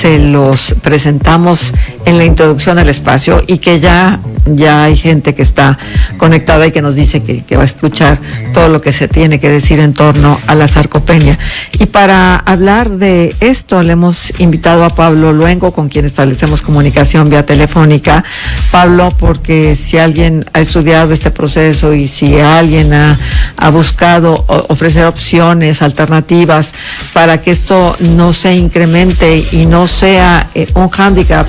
se los presentamos en la introducción del espacio y que ya hay gente que está conectada y que nos dice que va a escuchar todo lo que se tiene que decir en torno a la sarcopenia. Y para hablar de esto le hemos invitado a Pablo Luengo, con quien establecemos comunicación vía telefónica. Pablo, porque si alguien ha estudiado este proceso y si alguien ha buscado ofrecer opciones alternativas para que esto no se incremente y no sea un hándicap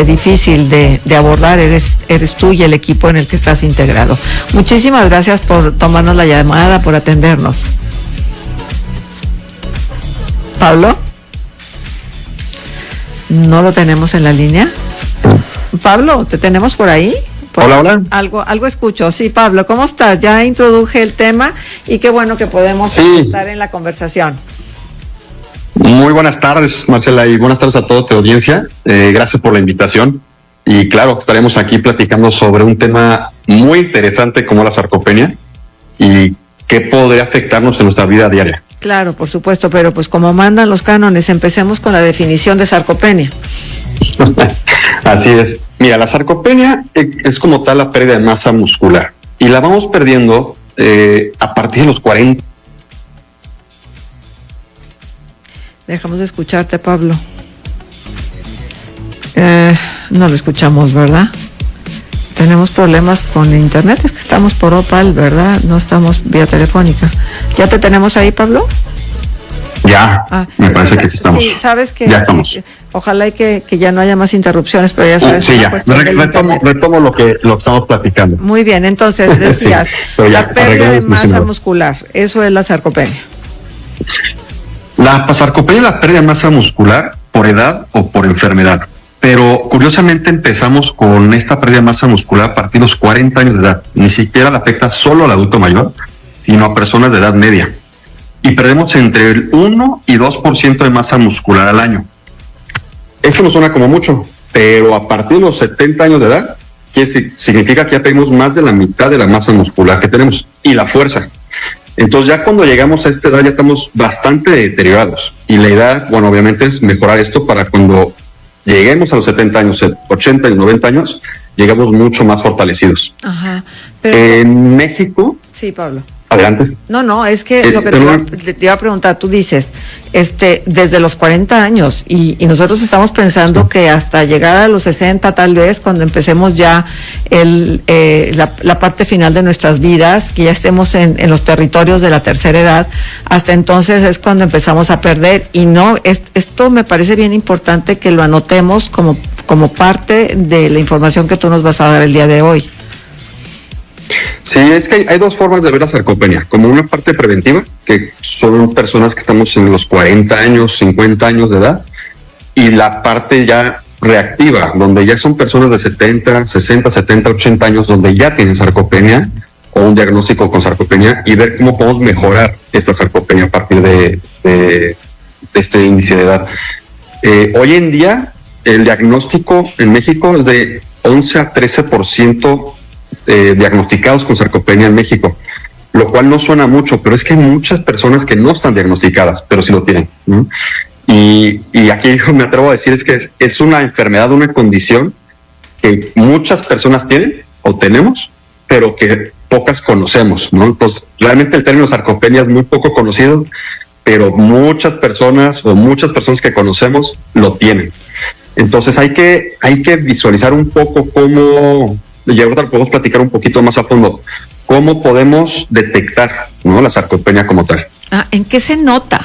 difícil de abordar, eres tú y el equipo en el que estás integrado. Muchísimas gracias por tomarnos la llamada, por atendernos. ¿Pablo? ¿No lo tenemos en la línea? Pablo, ¿te tenemos por ahí? Hola. Algo escucho. Sí, Pablo, ¿cómo estás? Ya introduje el tema y qué bueno que podemos estar en la conversación. Muy buenas tardes, Marcela, y buenas tardes a toda tu audiencia. Gracias por la invitación. Y claro, estaremos aquí platicando sobre un tema muy interesante como la sarcopenia y qué podría afectarnos en nuestra vida diaria. Claro, por supuesto, pero pues como mandan los cánones, empecemos con la definición de sarcopenia. Así es. Mira, la sarcopenia es como tal la pérdida de masa muscular y la vamos perdiendo a partir de los 40. Dejamos de escucharte, Pablo. No lo escuchamos, ¿verdad? Tenemos problemas con internet, es que estamos por Opal, ¿verdad? No estamos vía telefónica. ¿Ya te tenemos ahí, Pablo? Ya, me parece que aquí estamos. Sí, sabes que ya estamos. Ojalá y que ya no haya más interrupciones, pero ya sabes. Sí, ya. Retomo lo que estamos platicando. Muy bien, entonces decías, sí, la pérdida de masa muscular, eso es la sarcopenia. La sarcopenia es la pérdida de masa muscular por edad o por enfermedad. Pero curiosamente empezamos con esta pérdida de masa muscular a partir de los 40 años de edad. Ni siquiera le afecta solo al adulto mayor, sino a personas de edad media. Y perdemos entre el 1 y 2% de masa muscular al año. Esto no suena como mucho, pero a partir de los 70 años de edad, significa que ya perdimos más de la mitad de la masa muscular que tenemos y la fuerza. Entonces ya cuando llegamos a esta edad ya estamos bastante deteriorados. Y la idea, bueno, obviamente es mejorar esto para cuando lleguemos a los 70 años, 80 y 90 años, llegamos mucho más fortalecidos. Ajá. Pero en México... Sí, Pablo. Adelante. No, es que lo que te iba a preguntar, tú dices, desde los 40 años, y nosotros estamos pensando que hasta llegar a los 60 tal vez, cuando empecemos ya la parte final de nuestras vidas, que ya estemos en los territorios de la tercera edad, hasta entonces es cuando empezamos a perder, y no, esto me parece bien importante que lo anotemos como parte de la información que tú nos vas a dar el día de hoy. Sí, es que hay dos formas de ver la sarcopenia, como una parte preventiva, que son personas que estamos en los 40 años, 50 años de edad, y la parte ya reactiva, donde ya son personas de 70, 60, 70, 80 años, donde ya tienen sarcopenia o un diagnóstico con sarcopenia, y ver cómo podemos mejorar esta sarcopenia a partir de este índice de edad. Hoy en día, el diagnóstico en México es de 11 a 13% diagnosticados con sarcopenia en México, lo cual no suena mucho, pero es que hay muchas personas que no están diagnosticadas, pero sí lo tienen, ¿no? Y aquí me atrevo a decir es que es una enfermedad, una condición que muchas personas tienen o tenemos, pero que pocas conocemos, ¿no? Entonces, realmente el término sarcopenia es muy poco conocido, pero muchas personas que conocemos lo tienen. Entonces hay que visualizar un poco cómo, y ahorita podemos platicar un poquito más a fondo, cómo podemos detectar, ¿no?, la sarcopenia como tal. ¿En qué se nota?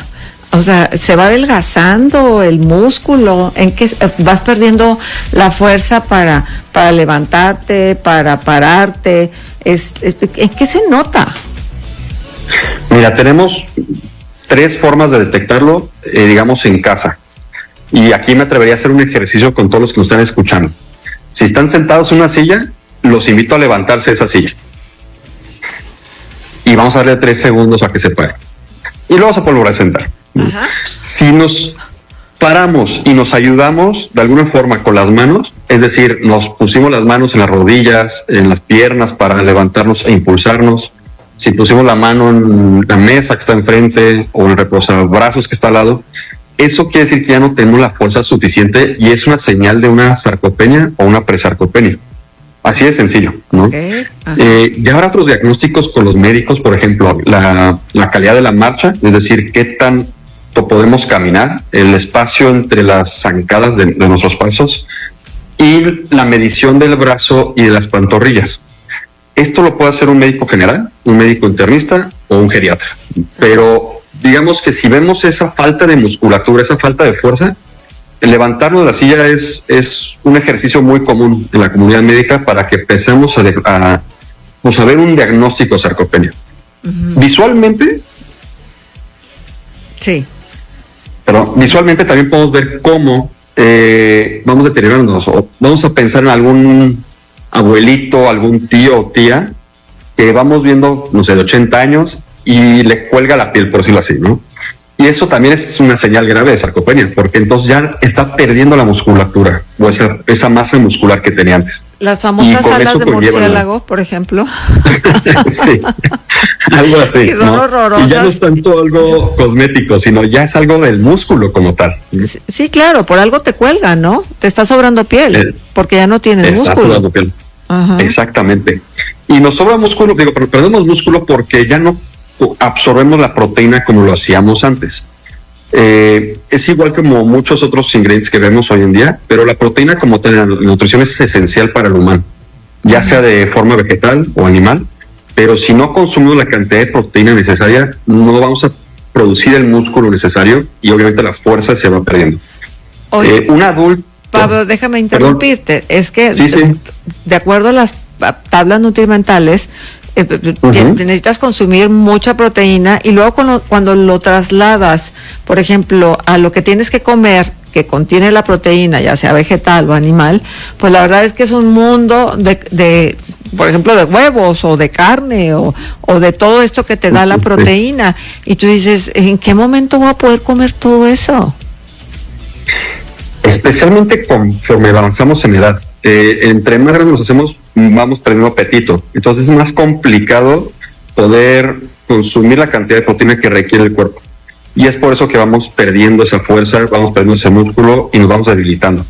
O sea, ¿se va adelgazando el músculo? ¿En qué vas perdiendo la fuerza para levantarte, para pararte? ¿En qué se nota? Mira, tenemos 3 formas de detectarlo, digamos, en casa. Y aquí me atrevería a hacer un ejercicio con todos los que nos están escuchando. Si están sentados en una silla, los invito a levantarse de esa silla. Y vamos a darle 3 segundos a que se pare. Y luego se volverá a sentar. Ajá. Si nos paramos y nos ayudamos de alguna forma con las manos, es decir, nos pusimos las manos en las rodillas, en las piernas para levantarnos e impulsarnos, si pusimos la mano en la mesa que está enfrente o en el reposabrazos que está al lado, eso quiere decir que ya no tenemos la fuerza suficiente y es una señal de una sarcopenia o una presarcopenia. Así de sencillo, ¿no? Okay. Ya habrá otros diagnósticos con los médicos, por ejemplo, la calidad de la marcha, es decir, qué tanto podemos caminar, el espacio entre las zancadas de nuestros pasos y la medición del brazo y de las pantorrillas. Esto lo puede hacer un médico general, un médico internista o un geriatra. Pero digamos que si vemos esa falta de musculatura, esa falta de fuerza, el levantarnos de la silla es un ejercicio muy común en la comunidad médica para que empecemos a ver un diagnóstico de sarcopenia. Uh-huh. Visualmente también podemos ver cómo vamos deteriorándonos, o vamos a pensar en algún abuelito, algún tío o tía que vamos viendo, no sé, de 80 años y le cuelga la piel, por decirlo así, ¿no? Y eso también es una señal grave de sarcopenia, porque entonces ya está perdiendo la musculatura o esa masa muscular que tenía antes. Las famosas alas de murciélago, por ejemplo. Sí, algo así. Que son horrorosas. Y ya no es tanto algo cosmético, sino ya es algo del músculo como tal. Sí, claro, por algo te cuelgan, ¿no? Te está sobrando piel, porque ya no tienes músculo. Está sobrando piel. Ajá. Exactamente. Y nos sobra músculo, pero perdemos músculo porque ya no absorbemos la proteína como lo hacíamos antes. Es igual como muchos otros ingredientes que vemos hoy en día, pero la proteína como tal, la nutrición es esencial para el humano, ya sea de forma vegetal o animal, pero si no consumimos la cantidad de proteína necesaria, no vamos a producir el músculo necesario y obviamente la fuerza se va perdiendo. Oye, un adulto... Pablo, déjame interrumpirte. Perdón. Es que sí. De acuerdo a las tablas nutrimentales, necesitas consumir mucha proteína y luego cuando lo trasladas, por ejemplo, a lo que tienes que comer que contiene la proteína, ya sea vegetal o animal, pues la verdad es que es un mundo de por ejemplo, de huevos o de carne o de todo esto que te da la proteína. Y tú dices, ¿en qué momento voy a poder comer todo eso? Especialmente conforme avanzamos en edad. Entre más grandes nos hacemos, vamos perdiendo apetito. Entonces es más complicado poder consumir la cantidad de proteína que requiere el cuerpo. Y es por eso que vamos perdiendo esa fuerza, vamos perdiendo ese músculo y nos vamos debilitando.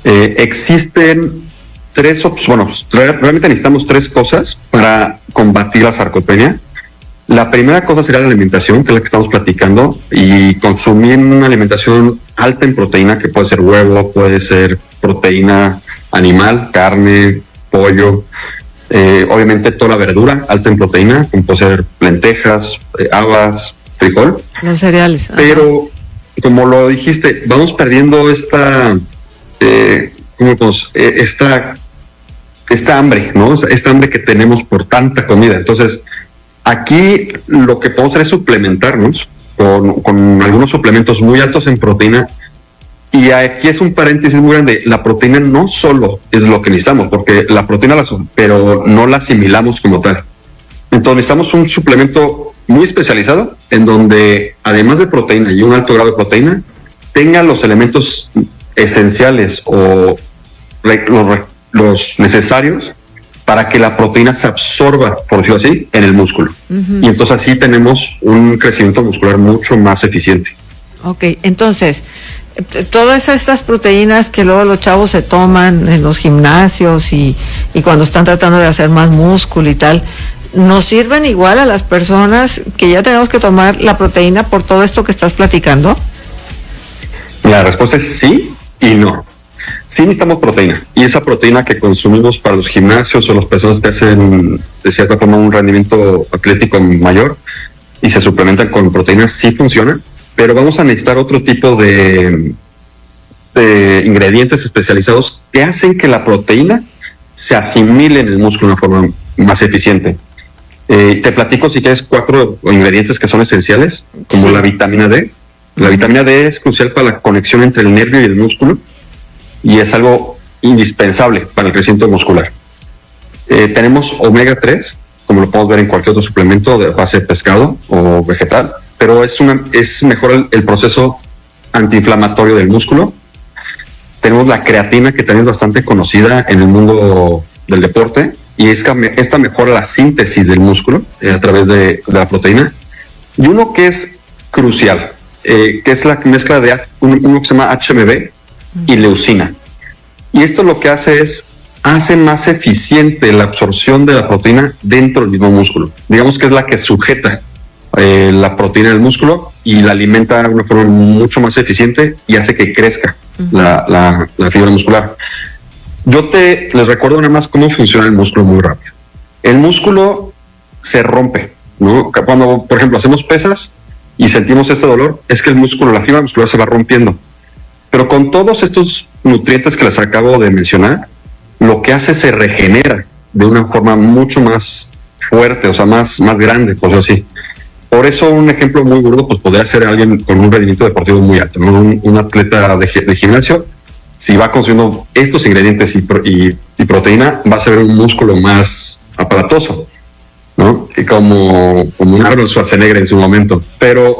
Existen realmente necesitamos 3 cosas para combatir la sarcopenia. La primera cosa sería la alimentación, que es la que estamos platicando, y consumir una alimentación alta en proteína, que puede ser huevo, puede ser proteína animal, carne, pollo, obviamente toda la verdura alta en proteína, como puede ser lentejas, habas, frijol. Los cereales. Pero, como lo dijiste, vamos perdiendo esta hambre, ¿no? Esta hambre que tenemos por tanta comida. Entonces, aquí lo que podemos hacer es suplementarnos con algunos suplementos muy altos en proteína. Y aquí es un paréntesis muy grande. La proteína no solo es lo que necesitamos, porque la proteína pero no la asimilamos como tal. Entonces necesitamos un suplemento muy especializado en donde, además de proteína y un alto grado de proteína, tenga los elementos esenciales o los necesarios para que la proteína se absorba, por decirlo así, en el músculo. Uh-huh. Y entonces así tenemos un crecimiento muscular mucho más eficiente. Ok, entonces, todas estas proteínas que luego los chavos se toman en los gimnasios y cuando están tratando de hacer más músculo y tal, ¿nos sirven igual a las personas que ya tenemos que tomar la proteína por todo esto que estás platicando? La respuesta es sí y no. Sí necesitamos proteína, y esa proteína que consumimos para los gimnasios o las personas que hacen de cierta forma un rendimiento atlético mayor y se suplementan con proteínas, sí funciona, pero vamos a necesitar otro tipo de ingredientes especializados que hacen que la proteína se asimile en el músculo de una forma más eficiente. Te platico, si quieres, 4 ingredientes que son esenciales, como la vitamina D. La vitamina D es crucial para la conexión entre el nervio y el músculo y es algo indispensable para el crecimiento muscular. Tenemos omega 3, como lo podemos ver en cualquier otro suplemento de base de pescado o vegetal, pero es mejor el proceso antiinflamatorio del músculo. Tenemos la creatina, que también es bastante conocida en el mundo del deporte, y esta mejora la síntesis del músculo a través de la proteína. Y uno que es crucial, que es la mezcla de uno que se llama HMB y leucina. Y esto lo que hace más eficiente la absorción de la proteína dentro del mismo músculo. Digamos que es la que sujeta la proteína del músculo y la alimenta de una forma mucho más eficiente y hace que crezca la fibra muscular. Les recuerdo nada más cómo funciona el músculo muy rápido. El músculo se rompe, ¿no? Cuando, por ejemplo, hacemos pesas y sentimos este dolor, es que la fibra muscular se va rompiendo. Pero con todos estos nutrientes que les acabo de mencionar, lo que hace se regenera de una forma mucho más fuerte, o sea, más grande, por decirlo así. Por eso un ejemplo muy burdo pues podría ser alguien con un rendimiento deportivo muy alto, ¿no? Un atleta de gimnasio, si va consumiendo estos ingredientes y proteína, va a ser un músculo más aparatoso, ¿no? Como un Arnold Schwarzenegger en su momento. Pero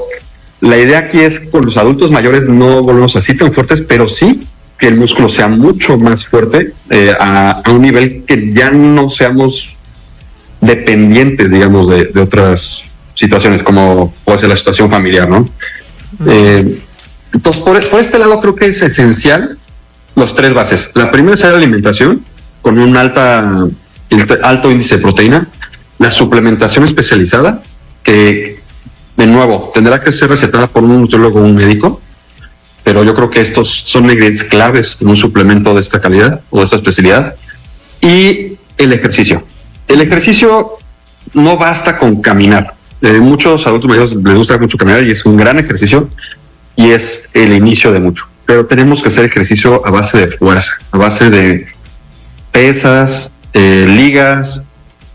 la idea aquí es que con los adultos mayores no volvemos así tan fuertes, pero sí que el músculo sea mucho más fuerte a un nivel que ya no seamos dependientes, digamos, de otras situaciones, como puede ser la situación familiar, ¿no? Entonces, por este lado creo que es esencial los 3 bases. La primera es la alimentación, con un alto índice de proteína, la suplementación especializada, que de nuevo tendrá que ser recetada por un nutriólogo o un médico, pero yo creo que estos son ingredientes claves en un suplemento de esta calidad o de esta especialidad. Y el ejercicio. El ejercicio no basta con caminar. Muchos adultos mayores les gusta mucho caminar y es un gran ejercicio y es el inicio de mucho. Pero tenemos que hacer ejercicio a base de fuerza, a base de pesas, ligas,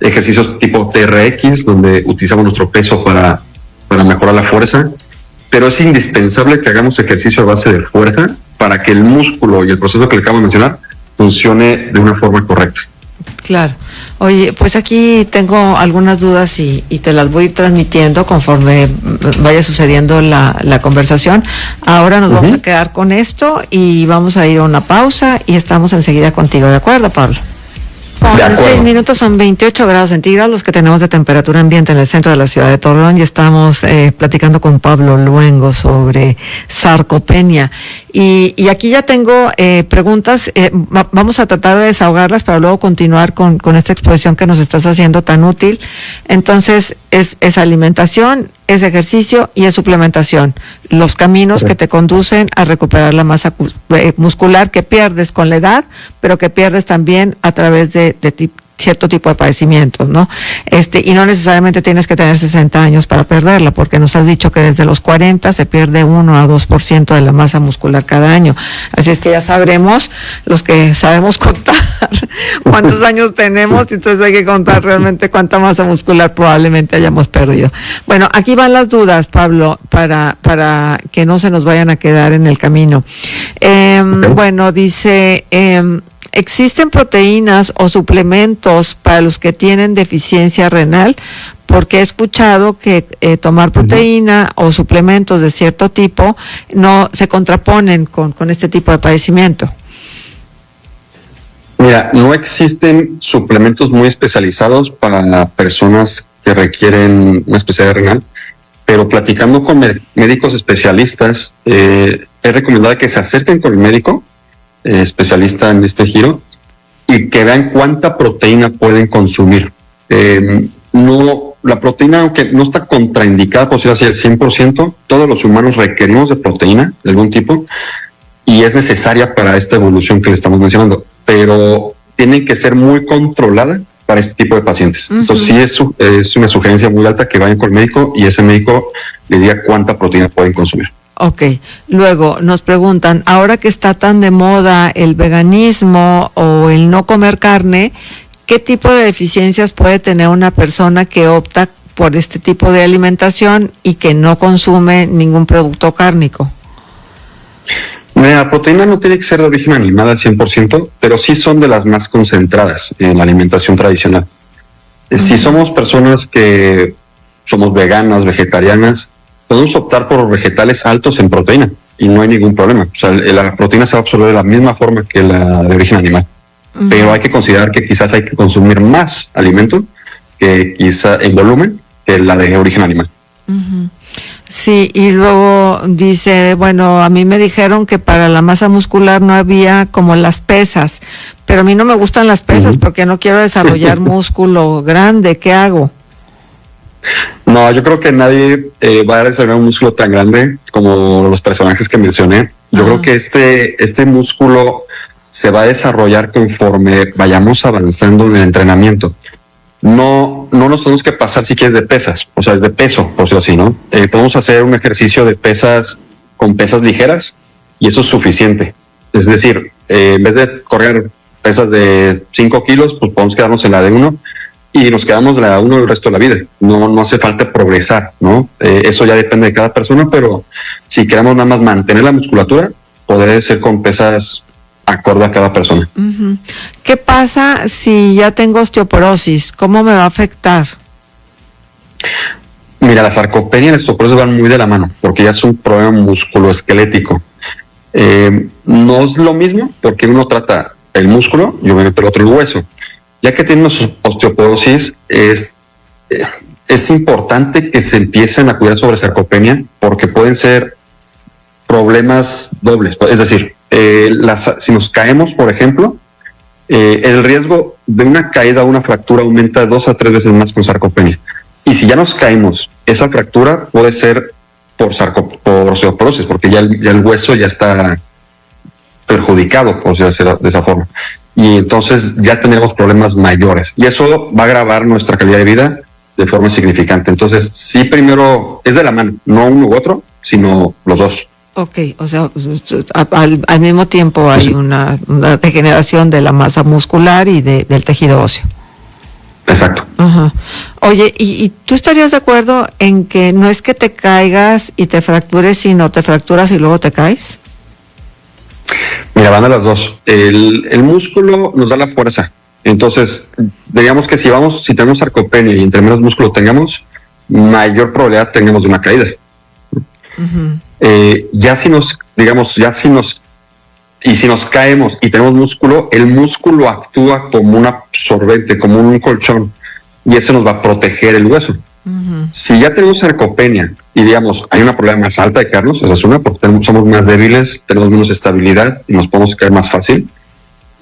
ejercicios tipo TRX, donde utilizamos nuestro peso para mejorar la fuerza. Pero es indispensable que hagamos ejercicio a base de fuerza para que el músculo y el proceso que le acabo de mencionar funcione de una forma correcta. Claro. Oye, pues aquí tengo algunas dudas y te las voy a ir transmitiendo conforme vaya sucediendo la conversación. Ahora nos vamos a quedar con esto y vamos a ir a una pausa y estamos enseguida contigo. ¿De acuerdo, Pablo? En 6 minutos son 28 grados centígrados los que tenemos de temperatura ambiente en el centro de la ciudad de Torreón y estamos platicando con Pablo Luengo sobre sarcopenia. Y aquí ya tengo preguntas, vamos a tratar de desahogarlas para luego continuar con esta exposición que nos estás haciendo tan útil. Entonces, es alimentación, es ejercicio y es suplementación. Los caminos que te conducen a recuperar la masa muscular que pierdes con la edad, pero que pierdes también a través de cierto tipo de padecimientos, ¿no? Y no necesariamente tienes que tener 60 años para perderla, porque nos has dicho que desde los 40 se pierde 1 a 2% de la masa muscular cada año. Así es que ya sabremos, los que sabemos contar, cuántos años tenemos, y entonces hay que contar realmente cuánta masa muscular probablemente hayamos perdido. Bueno, aquí van las dudas, Pablo, para que no se nos vayan a quedar en el camino. Bueno, dice... ¿existen proteínas o suplementos para los que tienen deficiencia renal? Porque he escuchado que tomar proteína o suplementos de cierto tipo no se contraponen con este tipo de padecimiento. Mira, no existen suplementos muy especializados para personas que requieren una especialidad renal, pero platicando con médicos especialistas, es recomendable que se acerquen con el médico especialista en este giro y que vean cuánta proteína pueden consumir. La proteína, aunque no está contraindicada por ser así al 100%, todos los humanos requerimos de proteína de algún tipo y es necesaria para esta evolución que le estamos mencionando, pero tiene que ser muy controlada para este tipo de pacientes. Entonces sí es una sugerencia muy alta que vayan con el médico y ese médico le diga cuánta proteína pueden consumir. Ok, luego nos preguntan, ahora que está tan de moda el veganismo o el no comer carne, ¿qué tipo de deficiencias puede tener una persona que opta por este tipo de alimentación y que no consume ningún producto cárnico? La proteína no tiene que ser de origen animal al 100%, pero sí son de las más concentradas en la alimentación tradicional. Si somos personas que somos veganas, vegetarianas, podemos optar por vegetales altos en proteína y no hay ningún problema. O sea, la proteína se va a absorber de la misma forma que la de origen animal. Pero hay que considerar que quizás hay que consumir más alimento que quizá en volumen que la de origen animal. Sí, y luego dice, bueno, a mí me dijeron que para la masa muscular no había como las pesas, pero a mí no me gustan las pesas porque no quiero desarrollar músculo grande, ¿qué hago? No, yo creo que nadie va a desarrollar un músculo tan grande como los personajes que mencioné. Yo creo que este músculo se va a desarrollar conforme vayamos avanzando en el entrenamiento. No nos tenemos que pasar si quieres de pesas, o sea, es de peso, por decirlo así, ¿no? Podemos hacer un ejercicio de pesas con pesas ligeras y eso es suficiente. Es decir, en vez de correr pesas de 5 kilos, pues podemos quedarnos en la de 1 y nos quedamos en la de 1 el resto de la vida. No hace falta progresar, ¿no? Eso ya depende de cada persona, pero si queremos nada más mantener la musculatura, poder ser con pesas acorde a cada persona. Uh-huh. ¿Qué pasa si ya tengo osteoporosis? ¿Cómo me va a afectar? Mira, la sarcopenia y la osteoporosis van muy de la mano, porque ya es un problema musculoesquelético. No es lo mismo, porque uno trata el músculo y obviamente el otro el hueso. Ya que tenemos osteoporosis, es importante que se empiecen a cuidar sobre sarcopenia, porque pueden ser problemas dobles. Es decir, si nos caemos, por ejemplo, el riesgo de una caída o una fractura aumenta 2 a 3 veces más con sarcopenia. Y si ya nos caemos, esa fractura puede ser por osteoporosis, porque ya el hueso ya está perjudicado, por decirlo de esa forma. Y entonces ya tenemos problemas mayores. Y eso va a agravar nuestra calidad de vida de forma significante. Entonces, sí, primero es de la mano, no uno u otro, sino los dos. Ok, o sea, al mismo tiempo hay una degeneración de la masa muscular y del tejido óseo. Exacto. Ajá. Oye, ¿y tú estarías de acuerdo en que no es que te caigas y te fractures, sino te fracturas y luego te caes? Mira, van a las dos. El músculo nos da la fuerza. Entonces, digamos que si tenemos sarcopenia y entre menos músculo tengamos, mayor probabilidad tengamos de una caída. Uh-huh. Si nos caemos y tenemos músculo, el músculo actúa como un absorbente, como un colchón, y eso nos va a proteger el hueso. Uh-huh. Si ya tenemos sarcopenia y digamos hay una probabilidad más alta de caernos, esa es una, porque somos más débiles, tenemos menos estabilidad y nos podemos caer más fácil.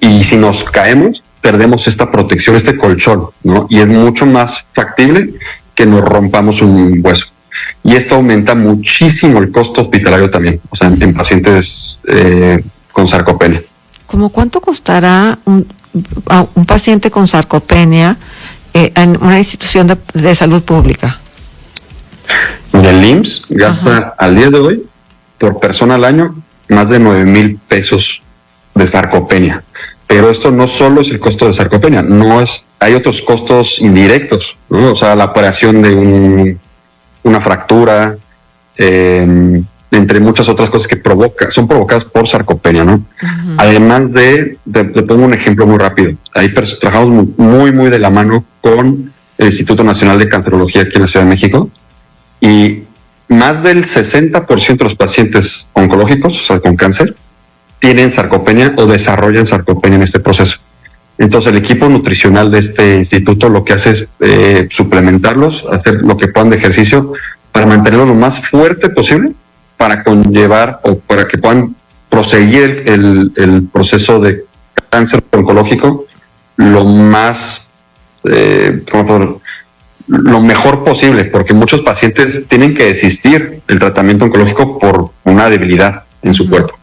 Y si nos caemos, perdemos esta protección, este colchón, ¿no? Y es mucho más factible que nos rompamos un hueso. Y esto aumenta muchísimo el costo hospitalario también, o sea, en pacientes con sarcopenia. ¿Cómo cuánto costará un paciente con sarcopenia en una institución de salud pública? El IMSS gasta al día de hoy, por persona al año, más de 9,000 pesos de sarcopenia. Pero esto no solo es el costo de sarcopenia, hay otros costos indirectos, ¿no? O sea, la operación de una fractura, entre muchas otras cosas que son provocadas por sarcopenia, ¿no? Uh-huh. Además te pongo un ejemplo muy rápido. Ahí trabajamos muy, muy de la mano con el Instituto Nacional de Cancerología aquí en la Ciudad de México, y más del 60% de los pacientes oncológicos, o sea, con cáncer, tienen sarcopenia o desarrollan sarcopenia en este proceso. Entonces el equipo nutricional de este instituto lo que hace es suplementarlos, hacer lo que puedan de ejercicio para mantenerlos lo más fuerte posible, para conllevar o para que puedan proseguir el proceso de cáncer oncológico lo más, lo mejor posible, porque muchos pacientes tienen que desistir del tratamiento oncológico por una debilidad en su cuerpo.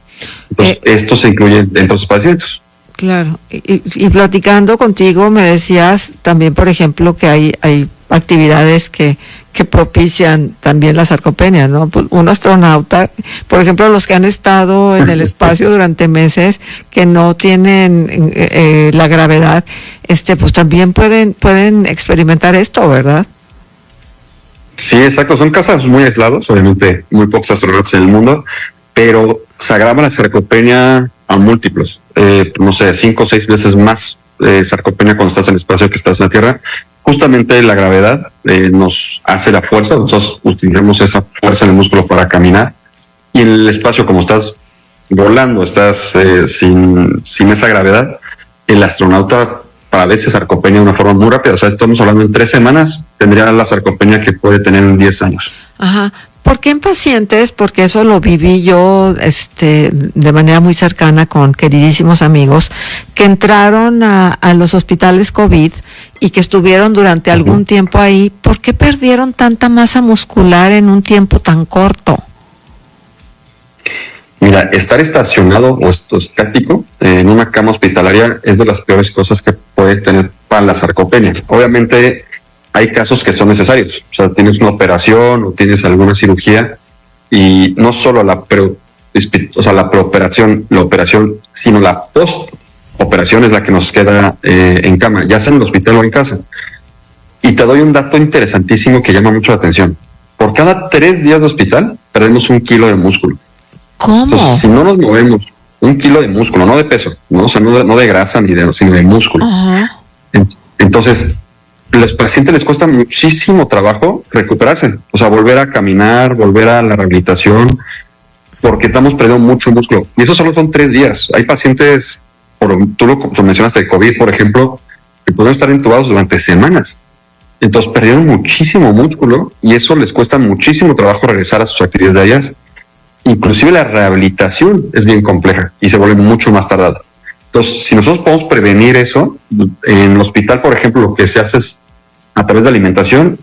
Entonces, esto se incluye dentro de sus pacientes. Claro, y platicando contigo me decías también, por ejemplo, que hay actividades que propician también la sarcopenia, ¿no? Un astronauta, por ejemplo, los que han estado en el espacio durante meses, que no tienen la gravedad, pues también pueden experimentar esto, ¿verdad? Sí, exacto, son casos muy aislados, obviamente muy pocos astronautas en el mundo, pero se agrava la sarcopenia a múltiplos, 5 o 6 veces más sarcopenia cuando estás en el espacio que estás en la Tierra. Justamente la gravedad nos hace la fuerza, nosotros utilizamos esa fuerza en el músculo para caminar, y en el espacio, como estás volando, estás sin esa gravedad, el astronauta padece sarcopenia de una forma muy rápida. O sea, estamos hablando en 3 semanas, tendría la sarcopenia que puede tener en 10 años. Ajá. ¿Por qué en pacientes? Porque eso lo viví yo de manera muy cercana con queridísimos amigos que entraron a los hospitales COVID y que estuvieron durante algún tiempo ahí. ¿Por qué perdieron tanta masa muscular en un tiempo tan corto? Mira, estar estacionado o estático en una cama hospitalaria es de las peores cosas que puedes tener para la sarcopenia. Obviamente hay casos que son necesarios, o sea, tienes una operación o tienes alguna cirugía y no solo la preoperación, la operación, sino la postoperación es la que nos queda en cama, ya sea en el hospital o en casa. Y te doy un dato interesantísimo que llama mucho la atención. Por cada 3 días de hospital perdemos 1 kilo de músculo. ¿Cómo? Entonces, si no nos movemos 1 kilo de músculo, no de peso, ¿no? O sea, no de grasa sino de músculo. Entonces, a los pacientes les cuesta muchísimo trabajo recuperarse, o sea, volver a caminar, volver a la rehabilitación, porque estamos perdiendo mucho músculo. Y eso solo son 3 días. Hay pacientes, tú lo mencionaste, de COVID, por ejemplo, que pueden estar intubados durante semanas. Entonces, perdieron muchísimo músculo y eso les cuesta muchísimo trabajo regresar a sus actividades diarias. Inclusive la rehabilitación es bien compleja y se vuelve mucho más tardada. Entonces, si nosotros podemos prevenir eso, en el hospital, por ejemplo, lo que se hace es a través de alimentación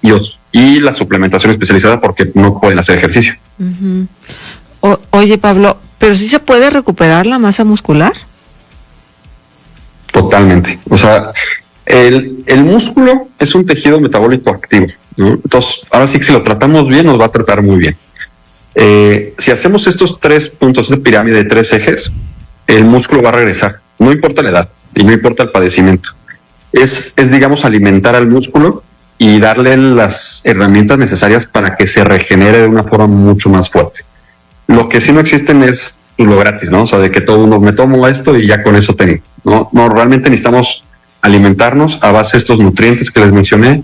y la suplementación especializada porque no pueden hacer ejercicio. Oye, Pablo, ¿pero sí se puede recuperar la masa muscular? Totalmente. O sea, el músculo es un tejido metabólico activo, ¿no? Entonces, ahora sí que si lo tratamos bien, nos va a tratar muy bien. Si hacemos estos 3 puntos de pirámide de 3 ejes, el músculo va a regresar, no importa la edad y no importa el padecimiento. Es digamos, alimentar al músculo y darle las herramientas necesarias para que se regenere de una forma mucho más fuerte. Lo que sí no existen es lo gratis, ¿no? O sea, de que todo uno me tomo esto y ya con eso tengo. No, realmente necesitamos alimentarnos a base de estos nutrientes que les mencioné,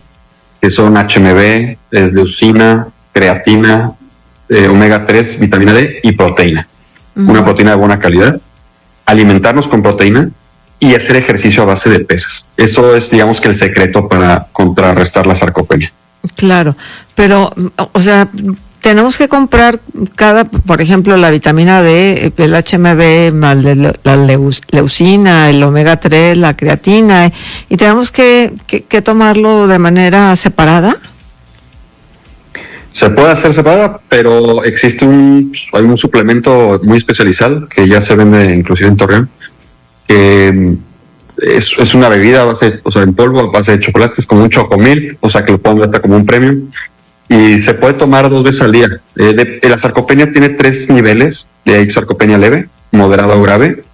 que son HMB, leucina, creatina, omega 3, vitamina D y proteína. Una proteína de buena calidad. Alimentarnos con proteína y hacer ejercicio a base de pesas. Eso es, digamos, que el secreto para contrarrestar la sarcopenia. Claro, pero, o sea, tenemos que comprar por ejemplo, la vitamina D, el HMB, la leucina, el omega 3, la creatina, y tenemos que tomarlo de manera separada. Se puede hacer separada, pero existe hay un suplemento muy especializado que ya se vende inclusive en Torreón, que es una bebida en polvo, a base de chocolates, como un chocomilk, o sea que lo pueden dar como un premio, y se puede tomar 2 veces al día. La sarcopenia tiene 3 niveles, hay sarcopenia leve, moderada o grave.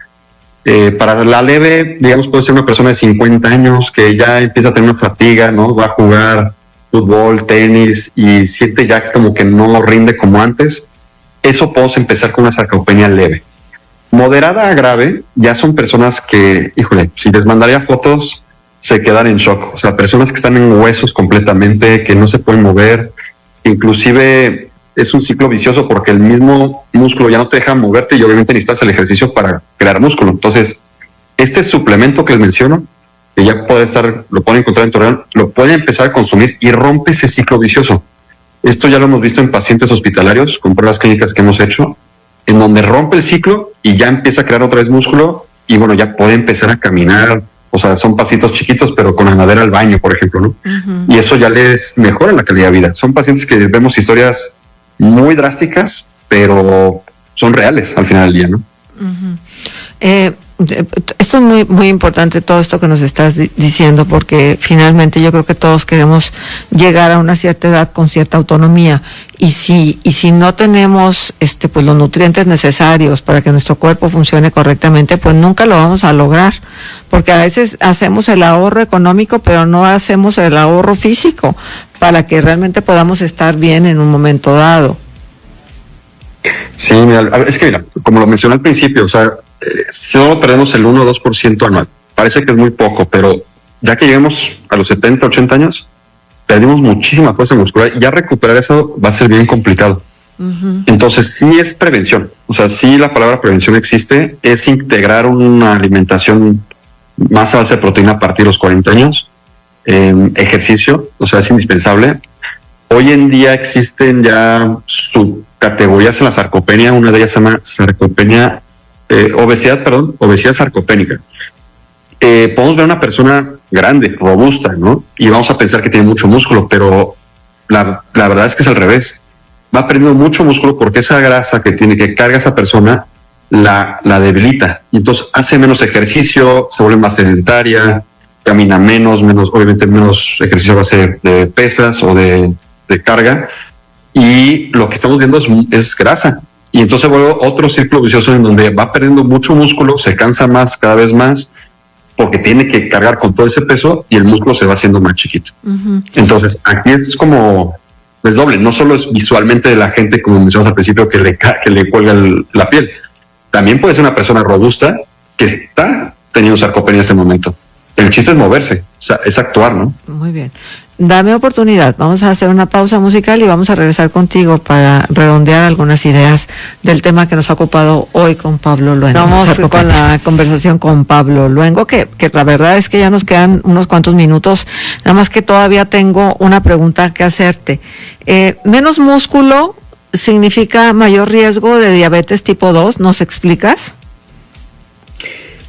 Para la leve, digamos, puede ser una persona de 50 años que ya empieza a tener una fatiga, ¿no? Va a jugar fútbol, tenis y siente ya como que no rinde como antes. Eso podemos empezar con una sarcopenia leve. Moderada a grave ya son personas que, si les mandaría fotos se quedan en shock. O sea, personas que están en huesos completamente, que no se pueden mover. Inclusive es un ciclo vicioso porque el mismo músculo ya no te deja moverte y obviamente necesitas el ejercicio para crear músculo. Entonces, este suplemento que les menciono, que ya lo pueden encontrar en Torreón, lo pueden empezar a consumir y rompe ese ciclo vicioso. Esto ya lo hemos visto en pacientes hospitalarios con pruebas clínicas que hemos hecho, en donde rompe el ciclo y ya empieza a crear otra vez músculo y ya puede empezar a caminar. O sea, son pasitos chiquitos, pero con andadera al baño, por ejemplo, ¿no? Y eso ya les mejora la calidad de vida. Son pacientes que vemos historias muy drásticas, pero son reales al final del día, ¿no? Esto es muy, muy importante, todo esto que nos estás diciendo, porque finalmente yo creo que todos queremos llegar a una cierta edad con cierta autonomía, y si no tenemos pues los nutrientes necesarios para que nuestro cuerpo funcione correctamente, pues nunca lo vamos a lograr, porque a veces hacemos el ahorro económico, pero no hacemos el ahorro físico para que realmente podamos estar bien en un momento dado. Sí, es que mira, como lo mencioné al principio, o sea, solo perdemos el 1 o 2% anual. Parece que es muy poco, pero ya que lleguemos a los 70, 80 años, perdimos muchísima fuerza muscular y ya recuperar eso va a ser bien complicado. Entonces, sí es prevención. O sea, sí la palabra prevención existe, es integrar una alimentación más a base de proteína a partir de los 40 años, ejercicio, o sea, es indispensable. Hoy en día existen ya subcategorías en la sarcopenia. Una de ellas se llama obesidad sarcopénica. Podemos ver una persona grande, robusta, ¿no? Y vamos a pensar que tiene mucho músculo, pero la verdad es que es al revés. Va perdiendo mucho músculo porque esa grasa que carga esa persona la debilita. Y entonces hace menos ejercicio, se vuelve más sedentaria, camina menos, obviamente menos ejercicio a base de pesas o de carga. Y lo que estamos viendo es grasa. Y entonces vuelve otro círculo vicioso en donde va perdiendo mucho músculo, se cansa más, cada vez más, porque tiene que cargar con todo ese peso y el músculo se va haciendo más chiquito. Uh-huh. Entonces, aquí es doble. No solo es visualmente de la gente, como mencionamos al principio, que le cuelga la piel. También puede ser una persona robusta que está teniendo sarcopenia en este momento. El chiste es moverse, o sea, es actuar, ¿no? Muy bien. Dame oportunidad. Vamos a hacer una pausa musical y vamos a regresar contigo para redondear algunas ideas del tema que nos ha ocupado hoy con Pablo Luengo. Vamos con la conversación con Pablo Luengo, que la verdad es que ya nos quedan unos cuantos minutos, nada más que todavía tengo una pregunta que hacerte. ¿Menos músculo significa mayor riesgo de diabetes tipo 2? ¿Nos explicas?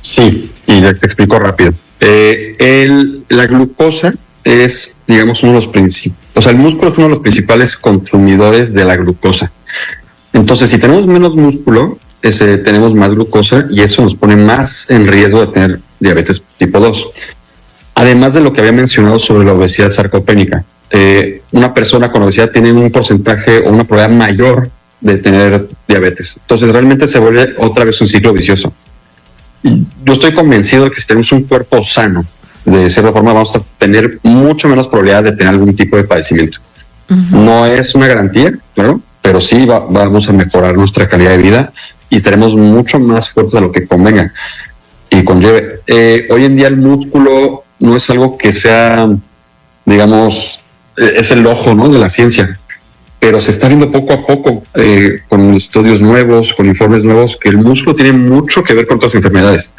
Sí, y te explico rápido. La glucosa es, digamos, uno de los principales, o sea, el músculo es uno de los principales consumidores de la glucosa. Entonces, si tenemos menos músculo, tenemos más glucosa y eso nos pone más en riesgo de tener diabetes tipo 2. Además de lo que había mencionado sobre la obesidad sarcopénica, una persona con obesidad tiene un porcentaje o una probabilidad mayor de tener diabetes. Entonces, realmente se vuelve otra vez un ciclo vicioso. Yo estoy convencido de que si tenemos un cuerpo sano, de cierta forma vamos a tener mucho menos probabilidad de tener algún tipo de padecimiento. Uh-huh. No es una garantía, claro, pero sí vamos a mejorar nuestra calidad de vida y estaremos mucho más fuertes de lo que convenga y conlleve. Hoy en día el músculo no es algo que sea, digamos, es el ojo, ¿no?, de la ciencia, pero se está viendo poco a poco con estudios nuevos, con informes nuevos, que el músculo tiene mucho que ver con otras enfermedades.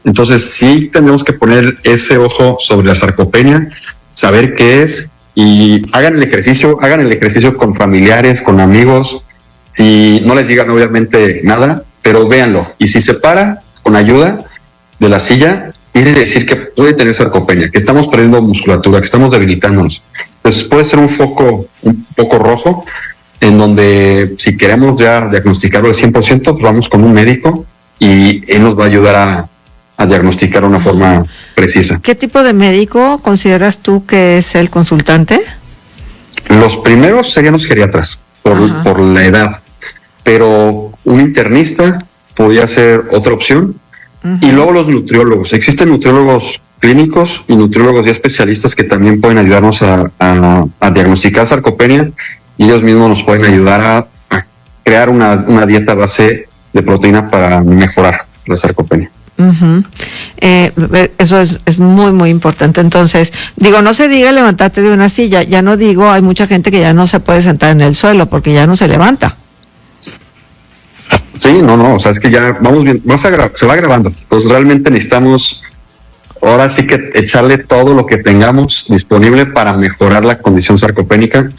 Entonces sí tenemos que poner ese ojo sobre la sarcopenia, saber qué es y hagan el ejercicio con familiares, con amigos, y no les digan obviamente nada, pero véanlo. Y si se para con ayuda de la silla, quiere decir que puede tener sarcopenia, que estamos perdiendo musculatura, que estamos debilitándonos. Entonces puede ser un foco rojo en donde si queremos ya diagnosticarlo al 100%, pues vamos con un médico y él nos va a ayudar a diagnosticar de una forma precisa. ¿Qué tipo de médico consideras tú que es el consultante? Los primeros serían los geriatras, por la edad, pero un internista podría ser otra opción. Uh-huh. Y luego los nutriólogos. Existen nutriólogos clínicos y nutriólogos ya especialistas que también pueden ayudarnos a diagnosticar sarcopenia y ellos mismos nos pueden ayudar a crear una dieta base de proteína para mejorar la sarcopenia. Uh-huh. Eso es muy muy importante. Entonces, no se diga levantarte de una silla, ya no digo, hay mucha gente que ya no se puede sentar en el suelo porque ya no se levanta. Sí, no, o sea, es que ya vamos bien, se va grabando. Pues realmente necesitamos ahora sí que echarle todo lo que tengamos disponible para mejorar la condición sarcopénica.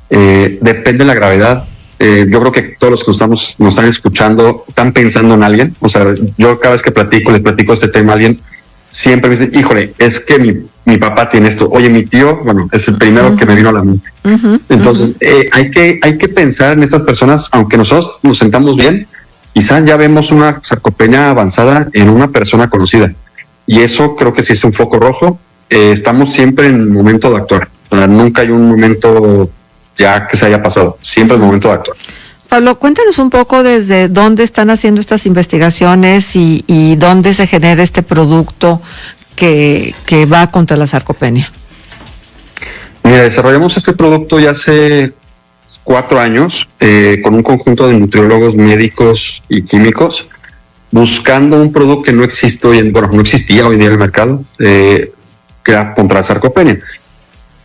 Depende de la gravedad. Yo creo que todos los que nos están escuchando están pensando en alguien. O sea, yo cada vez que les platico este tema a alguien, siempre me dicen, híjole, es que mi papá tiene esto. Oye, mi tío, bueno, es el primero que me vino a la mente. Uh-huh. Entonces, hay que pensar en estas personas, aunque nosotros nos sentamos bien, quizás ya vemos una sarcopenia avanzada en una persona conocida. Y eso creo que sí es un foco rojo. Estamos siempre en el momento de actuar. O sea, nunca hay un momento ya que se haya pasado. Siempre es el momento de actuar. Pablo, cuéntanos un poco desde dónde están haciendo estas investigaciones y dónde se genera este producto que va contra la sarcopenia. Mira, desarrollamos este producto ya hace 4 años con un conjunto de nutriólogos, médicos y químicos, buscando un producto que no existía hoy en día en el mercado, que era contra la sarcopenia.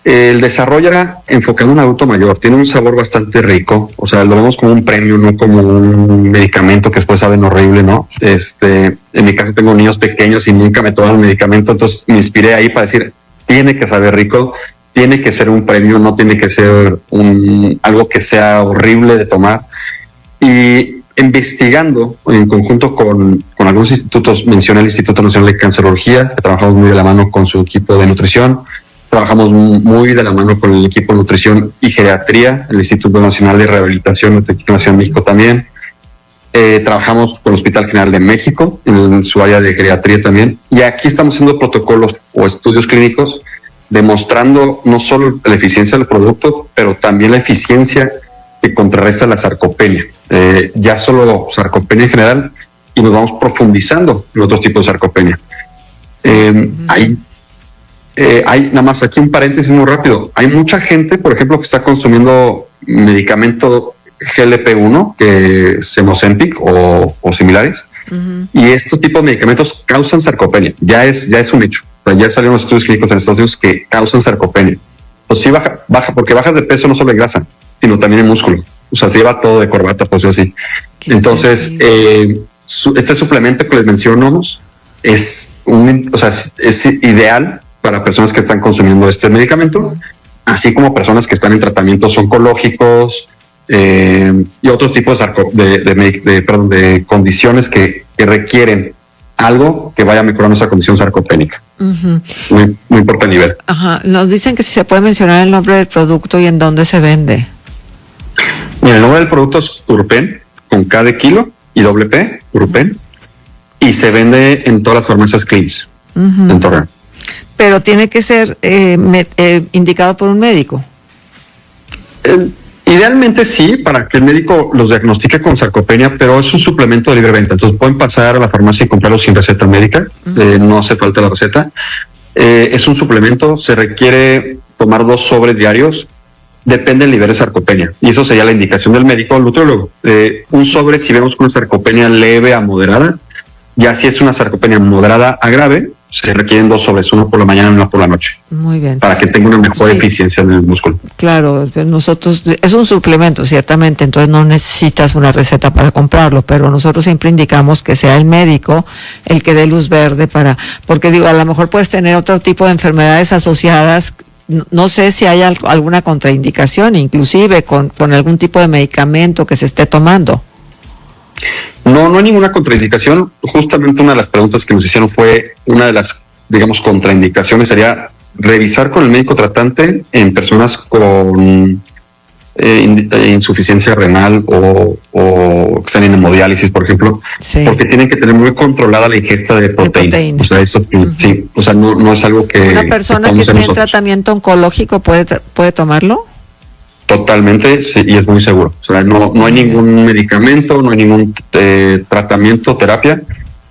El desarrollo era enfocado en adulto mayor, tiene un sabor bastante rico, o sea, lo vemos como un premio, no como un medicamento que después saben horrible, ¿no? En mi caso tengo niños pequeños y nunca me toman el medicamento, entonces me inspiré ahí para decir, tiene que saber rico, tiene que ser un premio, no tiene que ser algo que sea horrible de tomar. Y investigando en conjunto con algunos institutos, mencioné el Instituto Nacional de Cancerología, que trabajamos muy de la mano con su equipo de nutrición, trabajamos muy de la mano con el equipo de nutrición y geriatría, el Instituto Nacional de Rehabilitación de Nación México también. Trabajamos con el Hospital General de México en su área de geriatría también, y aquí estamos haciendo protocolos o estudios clínicos demostrando no solo la eficiencia del producto, pero también la eficiencia que contrarresta la sarcopenia, ya solo sarcopenia en general, y nos vamos profundizando en otros tipos de sarcopenia. Hay nada más aquí un paréntesis muy rápido. Hay mucha gente, por ejemplo, que está consumiendo medicamento GLP-1, que es Ozempic o similares, y estos tipos de medicamentos causan sarcopenia. Ya es un hecho. O sea, ya salieron los estudios clínicos en Estados Unidos que causan sarcopenia. Pues sí baja, porque bajas de peso no solo de grasa, sino también en músculo. O sea, se lleva todo de corbata, pues así. Entonces, este suplemento que les mencionamos es ideal para personas que están consumiendo este medicamento, así como personas que están en tratamientos oncológicos y otros tipos de condiciones que requieren algo que vaya a mejorar nuestra condición sarcopénica. Muy importante nivel. Nos dicen que si se puede mencionar el nombre del producto y en dónde se vende. Mira, el nombre del producto es Urupen, con K de kilo y doble P, Urupen, y se vende en todas las farmacias Cleans en Torreón. Pero tiene que ser indicado por un médico. Idealmente sí, para que el médico los diagnostique con sarcopenia, pero es un suplemento de libre venta. Entonces pueden pasar a la farmacia y comprarlo sin receta médica. No hace falta la receta. Es un suplemento, se requiere tomar 2 sobres diarios. Depende del nivel de sarcopenia. Y eso sería la indicación del médico o el nutriólogo. Un sobre si vemos una sarcopenia leve a moderada. Ya si es una sarcopenia moderada a grave, se requieren 2 sobres, uno por la mañana y uno por la noche. Muy bien. Para que tenga una mejor eficiencia en el músculo. Claro, nosotros, es un suplemento, ciertamente, entonces no necesitas una receta para comprarlo, pero nosotros siempre indicamos que sea el médico el que dé luz verde porque digo, a lo mejor puedes tener otro tipo de enfermedades asociadas. No sé si hay alguna contraindicación, inclusive con algún tipo de medicamento que se esté tomando. No hay ninguna contraindicación. Justamente una de las preguntas que nos hicieron fue una de las, digamos, contraindicaciones sería revisar con el médico tratante en personas con insuficiencia renal o que están en hemodiálisis, por ejemplo, porque tienen que tener muy controlada la ingesta de proteína. O sea, eso sí, o sea, no es algo que... ¿Una persona que esté en tratamiento oncológico puede tomarlo? Totalmente, sí, y es muy seguro. O sea, no hay ningún medicamento, no hay ningún tratamiento, terapia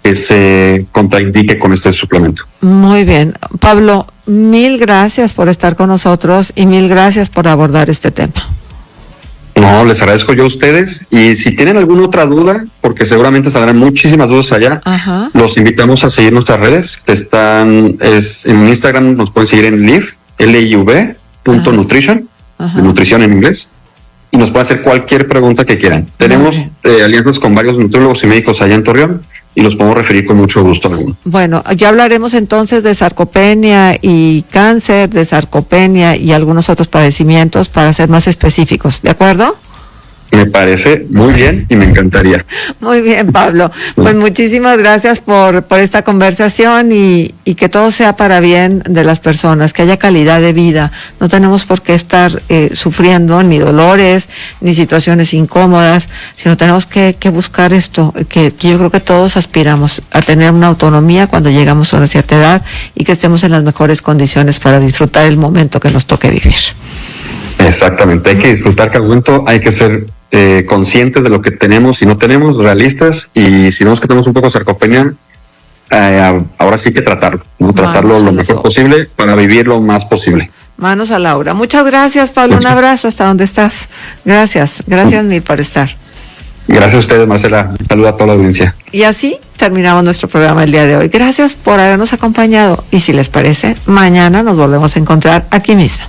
que se contraindique con este suplemento. Muy bien. Pablo, 1000 gracias por estar con nosotros y 1000 gracias por abordar este tema. No, les agradezco yo a ustedes, y si tienen alguna otra duda, porque seguramente saldrán muchísimas dudas allá, los invitamos a seguir nuestras redes. En Instagram nos pueden seguir en liv.nutrition, de nutrición en inglés, y nos pueden hacer cualquier pregunta que quieran. Tenemos alianzas con varios nutriólogos y médicos allá en Torreón, y los podemos referir con mucho gusto a alguno. Bueno, ya hablaremos entonces de sarcopenia y cáncer, de sarcopenia y algunos otros padecimientos para ser más específicos, ¿de acuerdo? Me parece muy bien y me encantaría. Muy bien, Pablo. Pues muchísimas gracias por esta conversación y que todo sea para bien de las personas, que haya calidad de vida. No tenemos por qué estar sufriendo ni dolores, ni situaciones incómodas, sino tenemos que buscar esto, que yo creo que todos aspiramos a tener una autonomía cuando llegamos a una cierta edad y que estemos en las mejores condiciones para disfrutar el momento que nos toque vivir. Exactamente, hay que disfrutar cada momento, hay que ser conscientes de lo que tenemos y no tenemos, realistas, y si vemos que tenemos un poco de sarcopenia, ahora sí que tratarlo, ¿no? Tratarlo lo mejor posible para vivir lo más posible. Manos a la obra. Muchas gracias, Pablo, un abrazo hasta donde estás. Gracias mil por estar. Gracias a ustedes, Marcela. Saluda a toda la audiencia. Y así terminamos nuestro programa el día de hoy. Gracias por habernos acompañado y si les parece, mañana nos volvemos a encontrar aquí mismo.